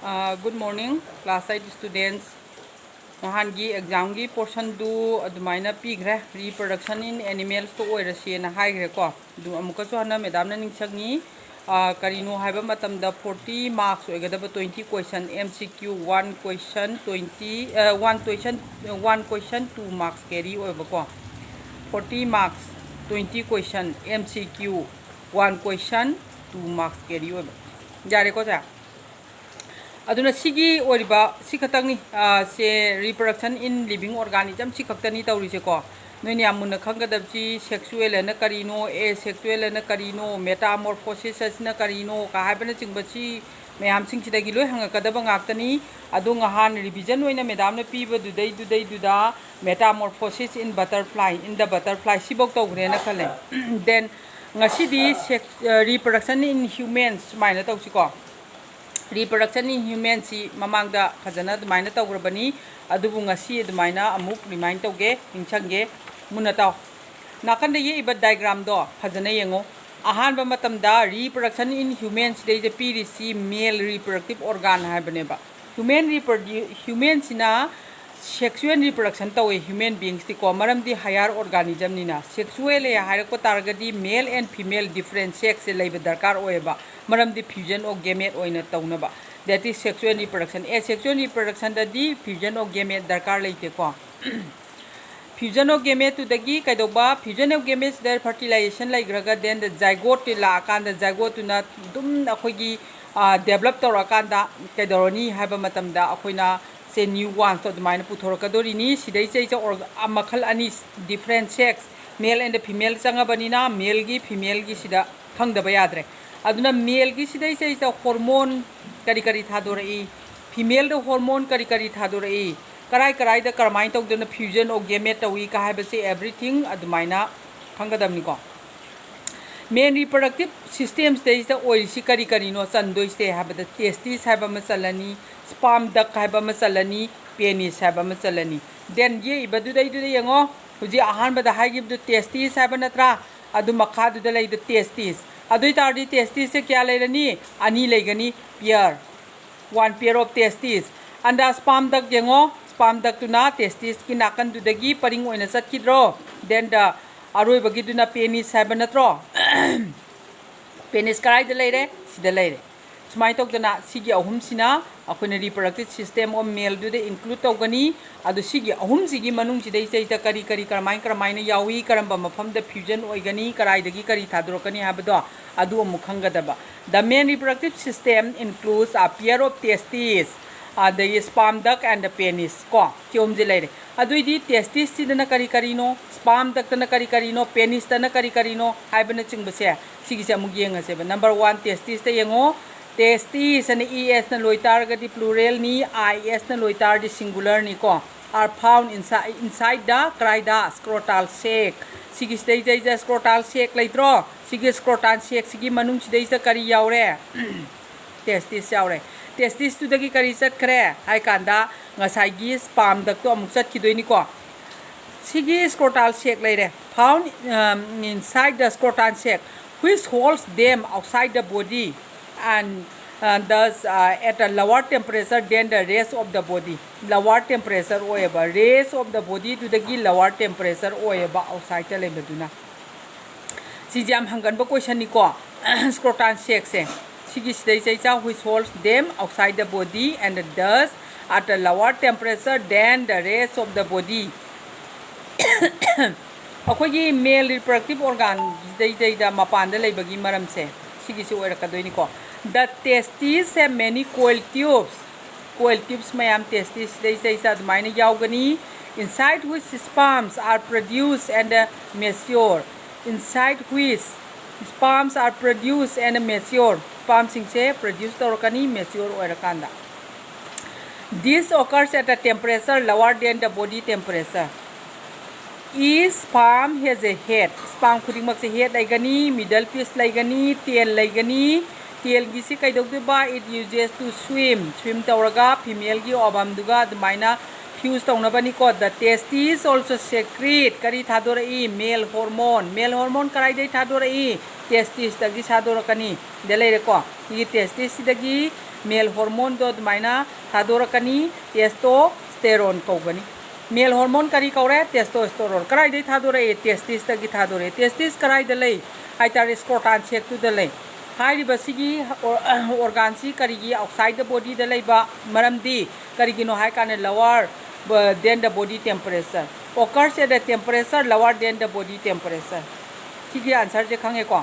Good morning, class 8 students. Nahangi exam gi portion du adumaina pigre reproduction in animals to oirasi na haigre ko du amuka so hana madam na ningchangni karino haiba matam da 40 marks oigadaba 20 question MCQ 1 question 20 1 question 2 marks carry oiba ko 40 marks 20 question MCQ 1 question 2 marks carry oiba jare ko ja aduna sigi oriba sikhatangni se reproduction in living organism sikhaktani tawrise ko noini amuna khangadabji sexual na karino asexual na karino metamorphosis na karino ka haibana chingbachi mayam singchidagi loi hangakadaba ngaktani adu ngahan revision oina madam na piba dudai metamorphosis in the butterfly sibok tawgre na khale then ngasidi reproduction in humans maina tawsiko reproduction in humans si mamangda khajana dumaina tawgrabani adubu ngasi dumaina amuk remind tawge ingchangge munataw nakanda ye iba diagram do khajana yengo ahan ba matamda reproduction in humans dei je PDC male reproductive organ haibane ba humans na sexual reproduction tawe human beings ti ko maram di higher organism ni na sexual ya hair ko targadi male and female different sex leiba darkar oeba maram di fusion of gamete oina tawna ba that is sexual reproduction asexual reproduction da di fusion of gamete darkar leite ko fusion of gamete to dagi kaidoba fusion of gametes there fertilization laigraga then the zygote la kan the zygote na dum akhogi develop torakanda kaidoroni haiba matamda akoina se new ones to dumaina puthorkadori ni sidai chei cha or makhal ani different sex male and female changabanina male gi female gi sida khangdaba yadre aduna male gi sidai chei cha hormone kari thadori female do hormone kari thadori karai da karmai tok duna fusion of gamete tawi ka haiba se everything adumaina khangadamni ko main reproductive systems there is the oil si kari no sandoi se have the testes have a masalani sperm duct have a masalani penis have a masalani then ye ibadu dai du yango huji ahan bada hai give the testes have natra adu makha du dai the testes adu tardi testes se kya leirani ani leigani pair one pair of testes and the sperm duct yango sperm duct tu na testes ki nakan du dagi paring oina sat kidro then the aroi bagi duna penis haiba natro penis karai de leire sida leire sumai tok dana sigi ahum sina akhona reproductive system of male du de include togani adu sigi ahum sigi manung sidai sei ta kari karmai na yawi karamba mafam da fusion oigani karai dagi kari thadrokani habado adu amukhanga daba the main reproductive system includes a pair of testes the sperm duct and the penis ko tiom je leire adu di testes sidana kari no sperm duct na kari no penis na kari no haibana chingbase sigi se amug yenga se number 1 testes ta yengo testes and es na loitar ga di plural ni is na loitar di singular ni ko are found inside the crida scrotal sac sigi stay the scrotal sac laitro sigi scrotal sac sigi manung sidai sa kari yaure testes yaure testes tu dagi kari sat kre hai kanda ngasai gi sperm duct to amuk sat kidoi ni ko sigi scrotal sac laire found inside the scrotal sac which holds them outside the body and thus at a lower temperature than the rest of the body lower temperature oeba rest of the body to the lower temperature oeba outside the lebeduna si jam hangan ba question ni ko scrotal sac se sigi stay say which holds them outside the body and thus at a lower temperature than the rest of the body akogi male reproductive organ dai da mapan da leibagi maram se sigi se oira kadoi ni ko the testes have many coil tubes mayam testes dai sai sa maina yaugani inside which sperms are produced and mature sperm sing se produce torkani mature oira kanda this occurs at a temperature lower than the body temperature each sperm has a head sperm khudingmak se head laigani middle piece laigani tail laigani tail gi se kaidok de ba it uses to swim tawraga female gi obam duga dumaina confuse तौनबनी को the testes also secrete करी थादोरई male hormone कराइदे थादोरई testes तगी थादोरकनी देलेरे को ये testes दगी male hormone दो माइना थादोरकनी testosterone कौगनी male hormone करी कौरे testosterone कराइदे थादोरई testes तगी थादोरे testes कराइदे ले हाइतारे scrotum check to दले हाइरिबसिगी organ सी करीगी outside the body दलेबा मरमदी करीगिनो हाइ काने lower than the body temperature occurs at a temperature lower than the body temperature सिगी आंसर जे खंगे को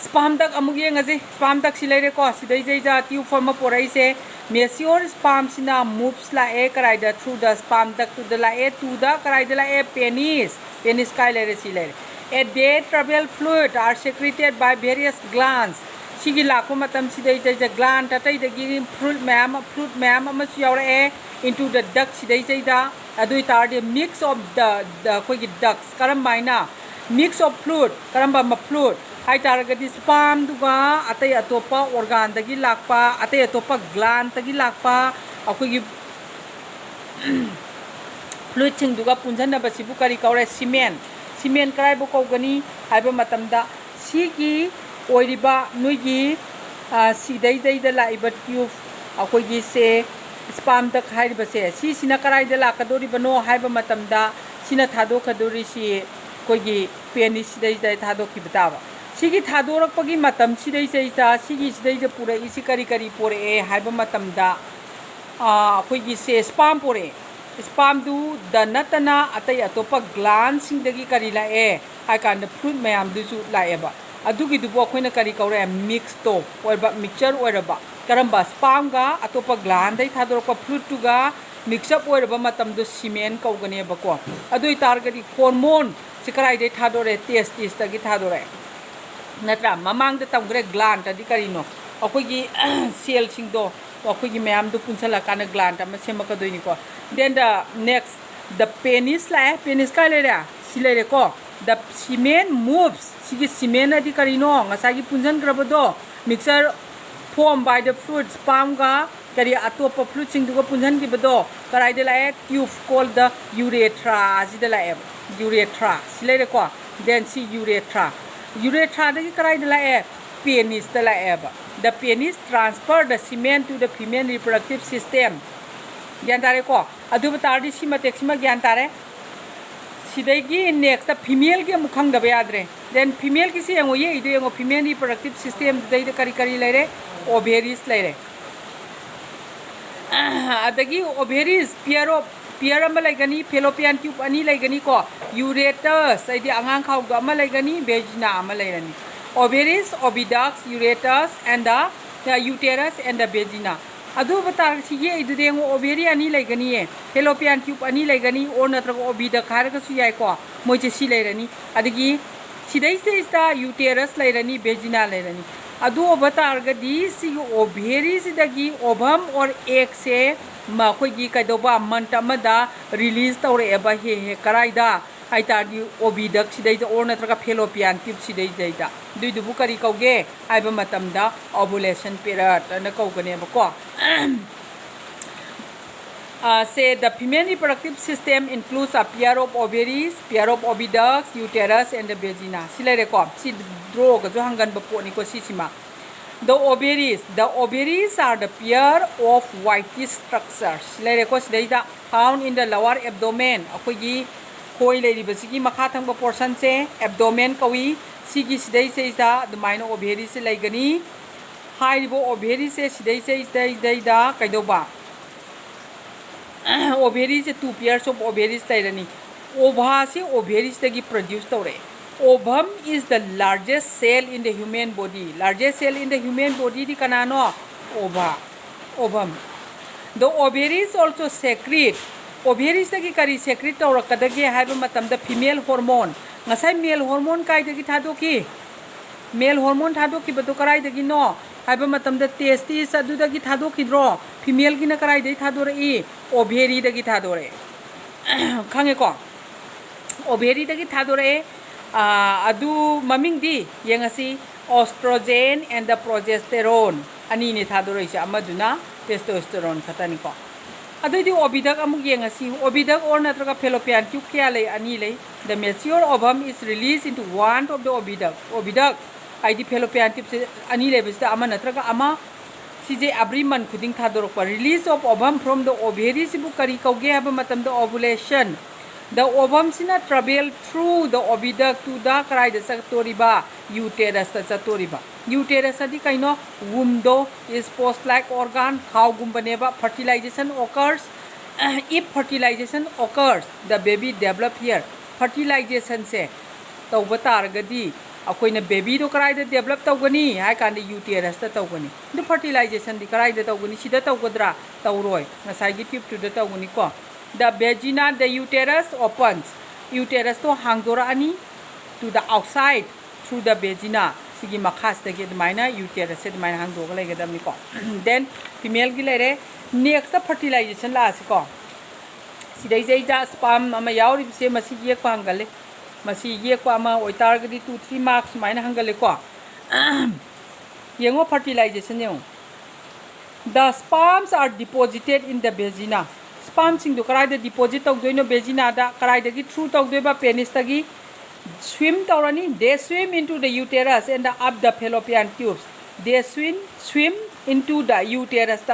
स्पर्म तक अमुक येंगजे स्पर्म तक सिलेरे को सिदै जैजा ट्यूब फॉर्म पोराई से मेच्योर स्पर्म सिना मूव्स ला ए कराइदा through the sperm duct to the ला ए टू द कराइदा ला ए पेनिस काय लेरे सिलेरे a day travel fluid are secreted by various glands सिगी लाखो मतम सिदै जैजा gland ततै दगी fruit ma'am Amas यावरे into the duct सिदै जैदा अदुइ तारदे mix of the कोइगी ducts करम बाइना mix of fluid करम बा fluid हाइ तारगदी स्पर्म दुगा अतै अतोपा organ दगी लाकपा अतै अतोपा gland दगी लाकपा अखोइगी fluid सिंग दुगा पुंजन बसिबु करी कौरे सीमेंट कराइबो कौगनी हाइबा मतमदा सिगी ओइरिबा नुइगी सिदै दैदा लाइबा ट्यूब अखोइगी से स्पर्म तक हाइरिबसे सिना कराइदा लाकदोरिबनो हाइबा मतमदा सिना थादो खदोरि सि कोइगी पेनिस सिदै दै थादो किबताबा सिगी थादोरकपगी मतम सिदै जैता सिगी सिदै ज पुरे इसी करी पोरे हाइबा मतमदा अखोइगी से स्पर्म पोरे स्पर्म दु द नतना अतै अतोपा ग्लैंड सिंगदगी करी लाए हाइ कान फ्रूट मैम दुजु लाएबा अदुगी दुबो अखोइना करी कौरे मिक्स तो ओइबा मिक्सचर ओइरबा करम्बा स्पर्म गा अतोपा ग्लैंड दै थादोरपा फ्रूट तुगा मिक्सअप ओइरबा मतम दु सीमेंट कौगनेबा को अदुइ तारगदी हार्मोन सिकराइ दै थादोरे टेस्टिस तगी थादोरे नत्रा ममांग द तमग्रे ग्लैंड तदी करिनो अखोइगी सेल सिंगदो अखोइगी मैम दु पुनसला कान ग्लैंड अमा सेमकदोइनि को then the next the penis ka lere silere ko the semen moves sigi semen adi karino ngasagi punjan grabado mixture formed by the fruit sperm ga kari atopa fruit sing duga punjan ki bado karai de la tube called the urethra asida la urethra silere ko then si urethra de karai de la penis de la the penis transfer the semen to the female reproductive system ज्ञान तारे को अदुब तारदी सिमा टेक्सिमा ज्ञान तारे सिदैगी next female के मुखंग दबे याद्रे then female की से ये इदु यंगो फीमेल रिप्रोडक्टिव सिस्टम दैद करी लेरे ओवेरीज लेरे अदगी ओवेरीज पियर अमा लेगनी फेलोपियन ट्यूब अनि लेगनी को यूरेटस आइदि आंगांग खाउ अमा लेगनी वेजिना अमा लेरनी ओवेरीज ओविडक्स यूरेटस and the uterus and the vagina अदु बता सिगे इदुदेंगो ओवेरी अनि लेगनी फेलोपियन ट्यूब अनि लेगनी और नत्रग ओविड खारगसु याय को मोइचे सि लेरनी अदगी सिदै से इस्ता यूटेरस लेरनी वेजिना लेरनी अदु बतारगदी सि ओवेरी सिदगी ओभम और एक से मखोइगी कैदोबा मंथ अमदा रिलीज तौरे एबा हे कराइदा हाइतादी ओविडक सिदै और नत्रग फेलोपियन ट्यूब सिदै दैदा दुइदुबु करी कौगे आइबा मतमदा ओवुलेशन पीरियड अन कौगने बको say the female reproductive system includes a pair of ovaries, pair of oviducts, uterus and the vagina silere ko si draw ga jo hangan ba po ni ko sisima the ovaries are the pair of whitish structures silere ko sidaida found in the lower abdomen akogi khoi leri basigi makha thang ba portion se abdomen kawi sigi sidai se ida the minor ovaries se laigani haibo ovaries se sidai se ida kaidoba ovaries two pairs of ovaries lairani ova se ovaries tagi produce tore ovum is the largest cell in the human body di kanano ovum the ovaries also secrete ovaries tagi kari secrete tawra kadagi haiba matam da female hormone ngasai male hormone kai dagi thadoki male hormone thadoki badu karai dagi no haiba matam da testis adu dagi thadoki dro female gi na karai dai thadore I ovary dagi thadore khange ko ovary dagi thadore adu maming di yengasi estrogen and the progesterone ani ni thadore isa amaduna testosterone khatani ko अदुदी oviduct अमुक येंगसी oviduct और नत्रगा fallopian tube क्या ले अनि ले the mature ovum is release into one of the oviduct आईदी fallopian tube से अनि ले बिस्ता अमा नत्रगा अमा सीजे एवरी मंथ खुदिंग थादोरक release of ovum from the ovary सिबु करी कौगे हब मतम द ओवुलेशन द ओवम सिना travel through the oviduct to the कराई द सतोरिबा यूटेरस द सतोरिबा यूटेरस अदि कइनो वुमदो इज पोस्ट लाइक ऑर्गन खाव गुम्बनेबा fertilisation occurs if fertilization occurs the baby develop here fertilization से तौब तारगदी अखोइना बेबी दो कराई द डेवलप तौगनी हाय कान यूटेरस द तौगनी द फर्टिलाइजेशन दि कराई द तौगनी सिदा तौगद्रा तौरोय नसाइगी ट्यूब टू द तौगनी को the vagina the uterus opens uterus to hangdora ani to the outside through the vagina sigi makhas de ge maina uterus se maina hangdoga lege damni ko then female gi lere next fertilization la se ko sidai jai da sperm ama yauri se masi ye ko hangale masi ye ko ama oitar gi 2-3 marks maina hangale ko yengo fertilization yengo the sperms are deposited in the vagina sperm sing do karai da deposit tog doino vagina da karai da gi through tog doiba penis ta gi swim tawrani they swim into the uterus and up the fallopian tubes they swim into the uterus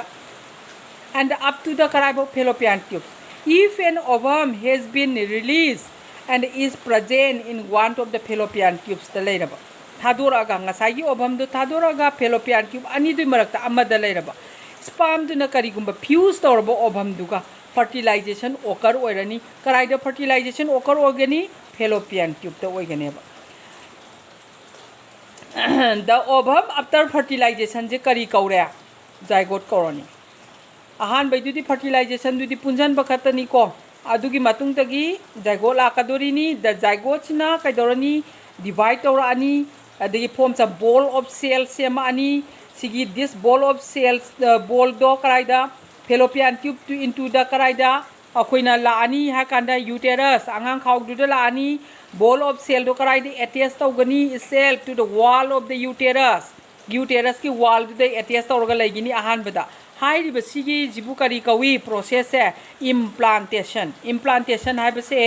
and up to the karai fallopian tubes if an ovum has been released and is present in one of the fallopian tubes da leiraba thadoraga ngasai gi ovum do thadoraga fallopian tube ani du marakta amada leiraba sperm do na karigumba fuse tawrabo ovum duga fertilization occur oirani karai da fertilization occur ogani fallopian tube ta oigane ba the ovum after fertilization je kari kaure zygote koroni ahan bai dudi fertilization dudi punjan bakatani ko adugi matung tagi zygote lakadori ni the zygote na kaidorani divide tawrani adagi forms a ball of cells sema ani sigi this ball of cells the ball do karai da fallopian tube to into the karai da akoina la ani ha kanda uterus angang khau du da la ani ball of cell do karai da attach tawgani cell to the wall of the uterus ki wall du da attach tawga laigini ahan bada हाई बसीगी जिबु करी कवी process है implantation है बसे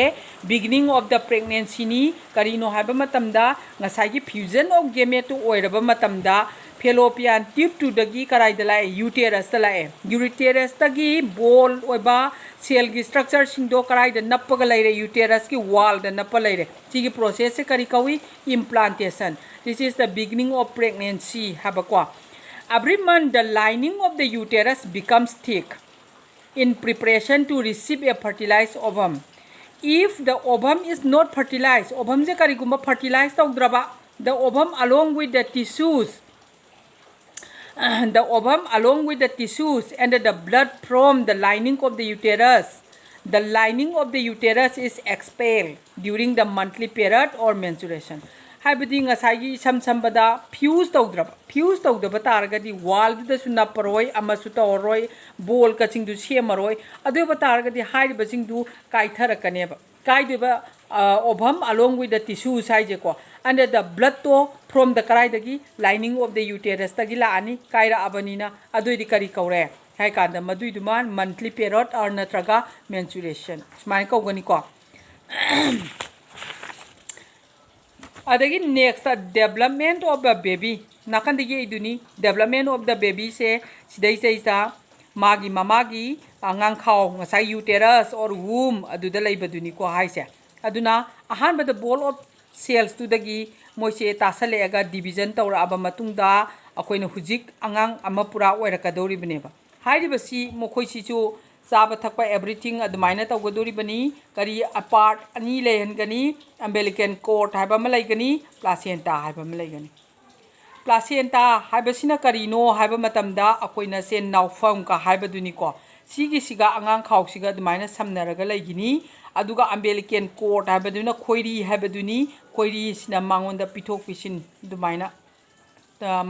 beginning of the pregnancy नी करीनो है बमतमदा ngसाई फ्यूजन ऑफ गेमेट टू ओइरब मतमदा फेलोपियन ट्यूब टू दगी कराई दलाए यूटेरस दलाए यूटेरस दगी बोल ओइबा सेल की स्ट्रक्चर सिंदो कराई द नपग लैरे यूटेरस की वॉल द नप लैरे सिगी प्रोसेस से करी कवी implantation this is the beginning of pregnancy हबको Every month, the lining of the uterus becomes thick in preparation to receive a fertilized ovum. If the ovum is not fertilized, ovum je karigumba fertilized tawdraba, the ovum along with the tissues, and the blood from the lining of the uterus is expelled during the monthly period or menstruation. हाइबदी ngसाई सम संबदा fuse तौद्रब तारगदी wall द सुना परोय अमसु तौरोय बोल कचिंग दु सेमरोय अदुब तारगदी हाइब सिंग दु काइथरकनेब काइदब ovum along with the tissue साइजे को अंडर द ब्लड तो फ्रॉम द कराइदगी लाइनिंग ऑफ द यूटेरस तगी लानी काइरा अबनीना अदुइदी करी कौरे हाइ कांद मदुइदुमान मंथली पीरियड और नत्रगा मेंस्ट्रुएशन स्माइ कौगनी को अदगी next development of the baby नाकन दिगे इदुनी डेवलपमेंट ऑफ द बेबी से सिदai सेइसा मागी ममागी आंगांग खाओ ngसाई यूटेरस और वूम अदुदा लैबदुनी को हाइसे अदुना अहान बद बॉल ऑफ सेल्स टू दगी मोइसे तासलेगा डिवीजन तौर अब मतुंगदा अखोइना हुजिक आंगांग अमा पुरा ओइरकदौरिबनेबा हाइरिबसी मोखोइसिचु चाब थक एवरीथिंग अदुमाइना तौगदोरिबनी करी अपार्ट अनि लेहनगनी अम्बेलिकन कोर्ट हाइबा म लैगनी प्लासेंटा हाइबा म लैगनी प्लासेंटा हाइबसिना करीनो हाइबा मतमदा अखोइना से नाउफम का हाइबदुनी को सिगी सिगा आंगांग खाउसिगा अदुमाइना समनरगा लैगिनी अदुगा अम्बेलिकन कोर्ट हाइबदुना खोइरी हाइबदुनी खोइरी सिना मांगोंदा पिथोक पिसिन अदुमाइना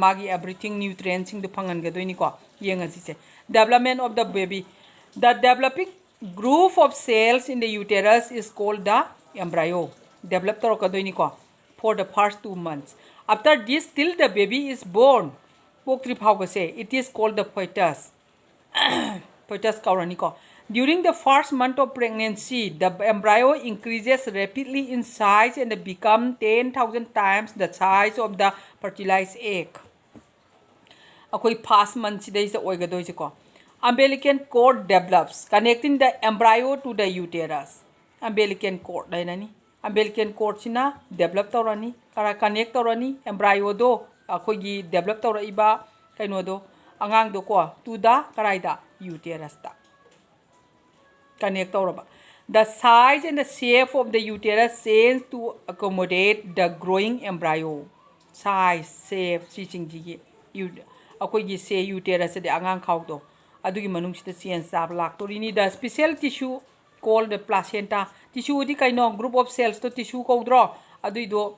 मागी एवरीथिंग न्यूट्रिएंट्स सिंग दु फंगनगदोइनी को येंगसिसे development of the baby The developing group of cells in the uterus is called the embryo. Develop for the first 2 months. After this, till the baby is born, it is called the fetus. Fetus kaurani ko. During the first month of pregnancy, the embryo increases rapidly in size and become 10,000 times the size of the fertilized egg. Akoi first month sidai sa oigadoi ko. Umbilical cord develops, connecting the embryo to the uterus. Umbilical cord dai nani. Umbilical cord sina develop taurani, kara connect taurani embryo do akoi gi develop taura iba kaino do angang do ko to the karaida uterus ta. Connect tauraba. The size and the shape of the uterus change to accommodate the growing embryo. Size, shape, teaching gi akoi gi se uterus de angang khau do. Adugi manung sida change sab laktorini the special tissue called the placenta. Tissue di kaino group of cells to tissue ko draw. Adui do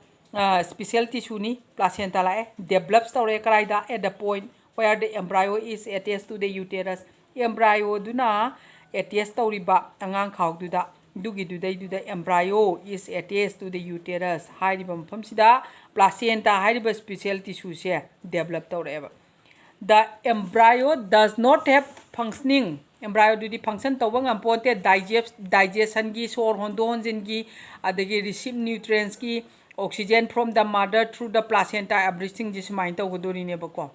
special tissue ni placenta la develops taure karaida at the point where the embryo is attached to the uterus. Embryo do na attached tauriba angang khau du da dugi du the embryo is attached to the uterus. Hairiba mafam sida placenta hairiba special tissue se develop taureba. The embryo does not have functioning. Embryo do the function to bang amponte digestion gi sor hondo honjin gi adagi receive nutrients gi oxygen from the mother through the placenta everything this mind to godori ne bako.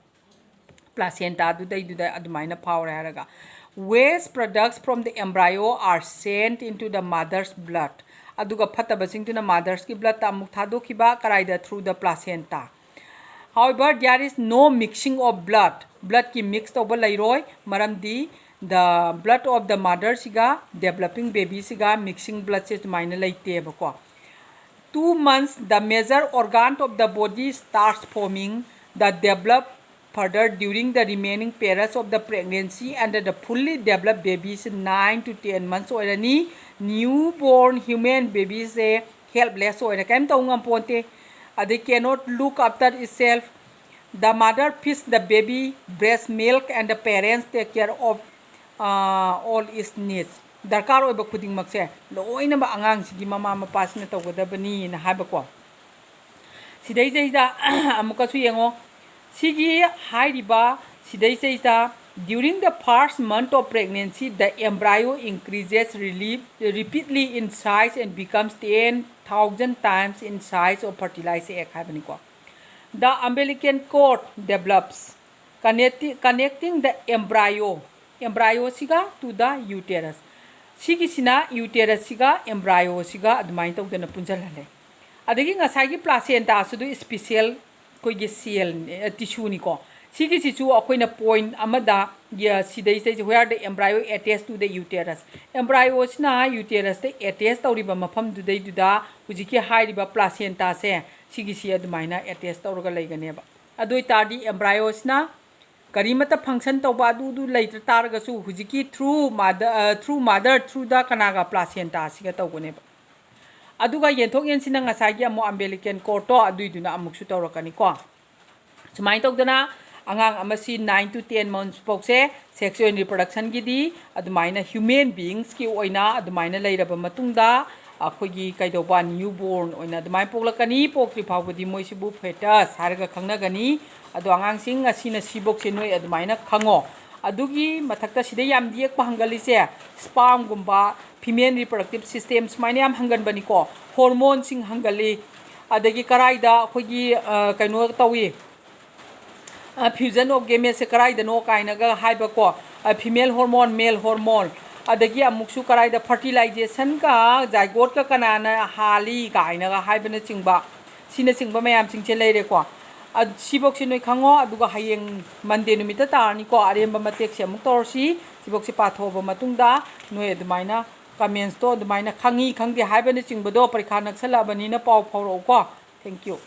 Placenta do the adumaina power haraga. Waste products from the embryo are sent into the mother's blood. Aduga phatabasing to the mother's ki blood ta amuk thado kiba karaida through the placenta. However, there is no mixing of blood. Blood ki mixed over lairoi maramdi the blood of the mother siga developing baby siga mixing blood se maina laite bako. 2 months the major organ of the body starts forming that develop further during the remaining periods of the pregnancy and the fully developed babies 9 to 10 months oirani newborn human babies se helpless oira kaim tawngam ponte. They cannot look after itself. The mother feeds the baby breast milk and the parents take care of all its needs. Darkar oiba khuding makse loina ba angang sigi mama mapa sina tawgadabani na haiba ko. Sidai jaida amuka su yengo sigi hairiba sidai jaida during the first month of pregnancy the embryo increases repeatedly in size and becomes 10,000 times in size of fertilized egg haibani ko. The umbilical cord develops connecting the embryo siga to the uterus. Sigi sina uterus siga embryo siga admain tau dana punjalale. Adagi ngasai placenta sudu special koi gi cell tissue ni ko. Sigi sichu akoina point amada ya sidai sai where the embryo attached to the uterus. Embryo sina uterus te attached tauriba mafam du dai du da hujiki hairiba placenta se sigi si admaina attached tauraga laigane ba. Adoi tardi embryo sina karimata function tawba du laiter targa su hujiki through mother through the kanaga placenta siga tawgone ba. Aduga yenthok yensina ngasai gi amo umbilical cord to adui duna amuk su tawrakani ko. Sumai tawdana angang amasi 9 to 10 months pokse sexual reproduction gi di adumaina human beings ki oina adumaina leiraba matungda akhogi kaidoba newborn oina adumai poklakani pokri phawdi moisibu fetus harga khangnagani adu angang sing asina sibok se noi adumaina khango adugi mathakta sida yam diek pahangali se sperm gumba female reproductive system smaina yam hangan bani ko hormone sing hangali adagi karaida akhogi kaino tawi fusion of gametes se karai da no kaina ga haiba ko female hormone male hormone adagi amuksu karai da fertilization ka zygote ka kanana hali kaina ga haiba na chingba sina chingba mayam chingche leire ko sibok si noi khango aduga hayeng monday numita tarni ko aremba matek se amuk torsi sibok si pathoba matungda noi adumaina comments to adumaina khangi khangde haiba na chingba do parikha naksala bani na pau phoro ko thank you.